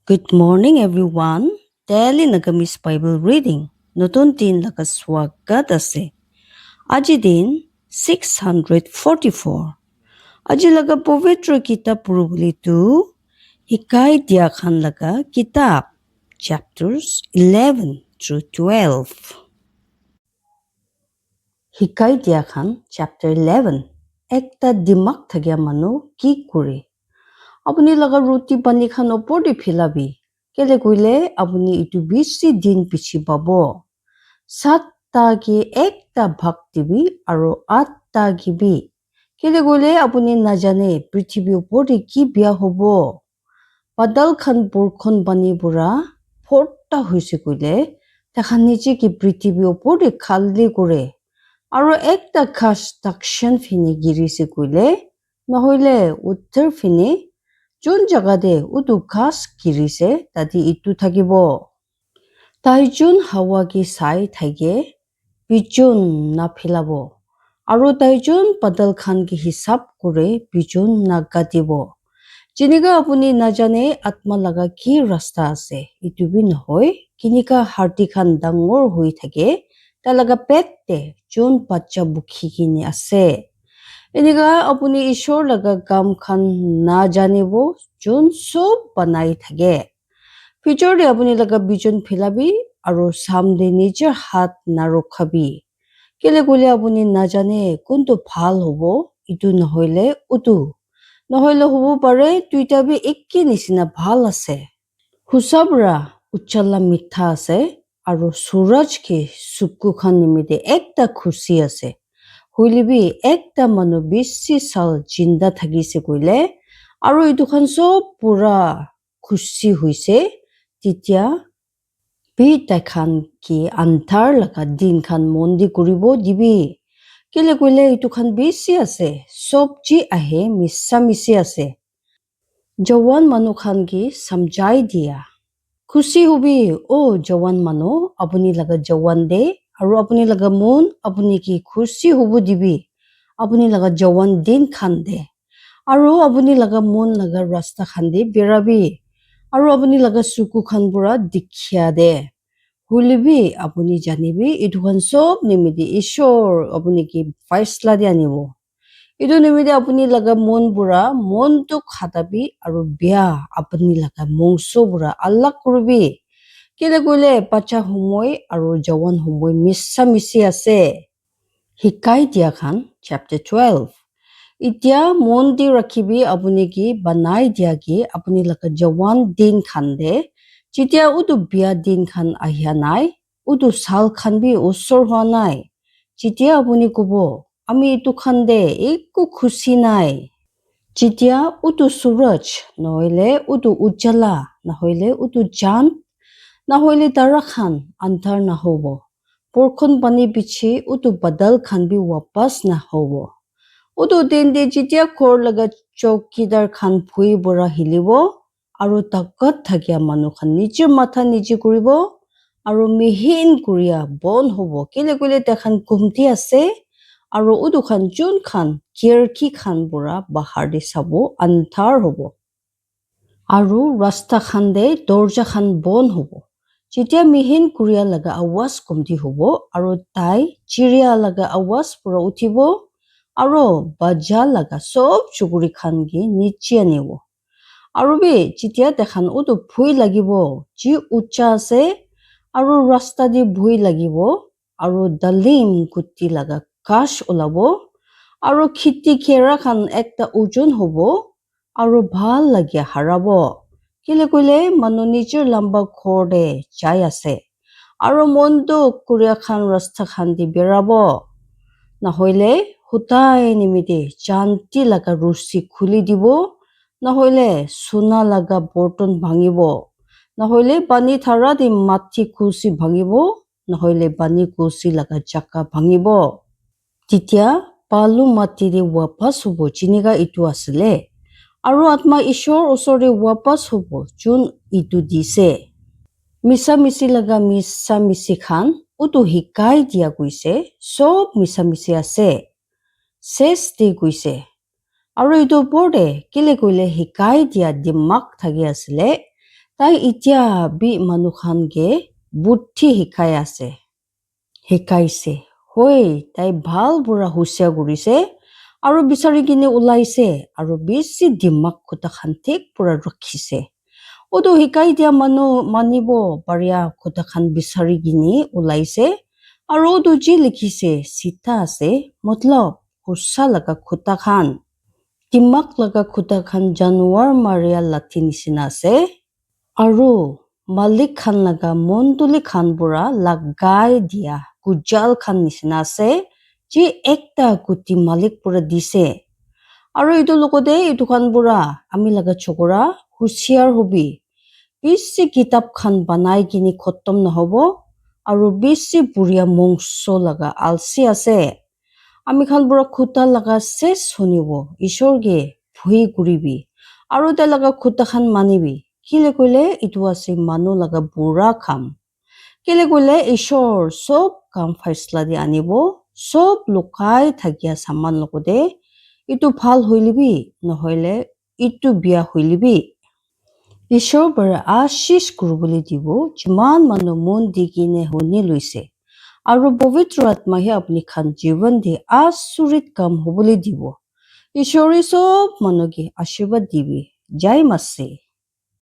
Good morning, everyone. Daily Nagamis Bible Reading. নতুন দিন laga swagat ase. Aji din 644. Aji laga povitra kitab purubuli tu Hikay Dia Khan laga kitab chapters 11 through 12. Hikay Dia Khan chapter 11. Ekta dimak thagya manu ki kure. Apuni laga roti pani khan opor di philabi. Kele koile apuni itu bisi din pichi babo. Satta ki ekta bhag dibi aro atta gibi. Kele koile apuni najane prithibi opor di ki biya hobo. Badal khan borkhon bani bura phorta hoise koile takhan niche ki prithibi opor di khalli kore. Aro ekta khash dakshan fini girise koile nahoile uttar fini Jun jagade utu ghas girise tadi itu thakibo. Taijun hawa ki sai thage bijun na philabo. Aro taijun padal khan ki hisab kore bijun na gatibo. Jiniga apuni najane atma laga ki rasta ase. Itu bi nohoy kinika harti khan dangor hui thage talaga pette jun bacha bukhi kini ase. Eniga apuni ishor laga kam khan na janibo jun sob banai thage. Future de apuni laga bijun philabi aro samde nijer hat na rokhabi. Kele kule apuni na jane kuntu bhal hobo itu nohoile utu. Nohoile hobo pare tuita bi ekki nisina bhal ase. Husabra uchala mitha ase aro suraj ki sukku khan nimide ekta khushi ase. Huilibi ekta manu bisi sal jinda thagise koile aro itu khan sob pura khushi huise titia bi takhan ki antar laga din khan mondi kuribo dibi kele koile itu khan bisi ase sob ji ahe missa misi ase jawan manu khan ki samjai dia khushi hobi o jawan manu apuni laga jawan de aro apuni laga mon apuni ki khushi hobo dibi apuni laga jawan din khan de aro apuni laga mon laga rasta khan de berabi aro apuni laga suku khan pura dikhya de hulibi apuni janibi itu khan sob nimidi ishor apuni ki faisla de anibo itu nimidi apuni laga mon pura mon tu khatabi aro bia apuni laga mongso pura alak kurbi kele koile pacha humoi aro jawan humoi missa misi ase Hikay Dia Khan chapter 12 Itia mondi rakhibi apuni ki banai dia ki apuni laga jawan din khan de jitia utu bia din khan ahya nai utu sal khan bi usor hwa nai jitia apuni kobo ami itu khan de ekku khushi nai jitia utu suraj noile utu ujala nahoile utu jan nahoile tara khan antar na hobo porkhon pani pichi utu badal khan bi wapas na hobo utu dende jitia khor laga chowkidar khan phui bora hilibo aro takat thakya manu khan nije matha nije kuribo aro mihin kuria bon hobo kele kule takhan kumti ase aro utu khan jun khan kirki khan bora bahar de sabo antar hobo aro rasta khan de dorja khan bon hobo jitia mihin kuria laga awas kumti hobo aro tai chiria laga awas pura uthibo aro baja laga sob chuguri khan gi niche anibo aro bi jitia takhan utu phui lagibo ji ucha ase aro rasta di bhui lagibo aro dalim guti laga kash ulabo aro khiti khera khan ekta ujun hobo aro bhal lagya harabo kile koile manu nijer lamba khor de jai ase aro mondu kuria khan rasta khan di berabo nahoile hutai nimide janti laga rusi khuli dibo nahoile suna laga borton bhangibo nahoile pani thara di matti kusi bhangibo nahoile bani kusi laga chaka bhangibo titia palu matti de wapas hobo jiniga itu asle aro atma ishor osore wapas hobo jun itu dise misa misi laga misa misi khan utu hikay dia guise sob misa misi ase ses de guise aro itu borde kile koile hikay dia dimak thagi asle তাই এতিয়া B মানুহখানকে বুদ্ধি শিকাই আছে শিকাইছে হৈ তাই ভাল বুঢ়া হুঁচিয়া কৰিছে আৰু বিচাৰি কিনে ওলাইছে আৰু বেছি দিমাগ খুটাখান ঠিক পুৰা ৰখিছে ওতো শিকাই দিয়া মানুহ মানিব পাৰিয়া খুটাখান বিচাৰি কিনে ওলাইছে আৰু ওতো যি লিখিছে চিতা আছে মতলব হুঁচা লগা খুটাখান দিমাগ লগা খুটাখান জানুৱাৰ মাৰিয়া লাঠি নিচিনা আছে আৰু মালিক খান লগা মন্দুলি খান বুঢ়া লাগাই দিয়া গুজাল খান নিচিনা আছে যি একটা গুটি মালিক পুৰা দিছে আৰু এইটো লগতে এইটো খান বুঢ়া আমি লগা চকৰা হুঁচিয়াৰ হবি বেছি কিতাপ খান বনাই কিনি খতম নহব আৰু বেছি বুঢ়িয়া মংস লগা আলচি আছে আমি খান বুঢ়া খুটা লগা চেচ শুনিব ঈশ্বৰকে ভুই কৰিবি আৰু তাই লগা খুটা খান মানিবি কেলে কইলে এইটো আছে মানুহ লগা বুঢ়া খাম কেলে কইলে ঈশ্বৰ চব কাম ফেচলা দি আনিব চব লুকাই থাকিয়া সামান লগতে ইটো ভাল হইলিবি নহলে ইটো বিয়া হইলিবি ঈশ্বৰ bara আশীষ কৰিবলৈ দিব যিমান মানুহ মন দি কিনে শুনি লৈছে আৰু পবিত্ৰ আত্মাহে আপুনি খান জীৱন দি আচৰিত কাম হ'বলৈ দিব ঈশ্বৰে চব মানুহকে আশীৰ্বাদ দিবি জয় মাছে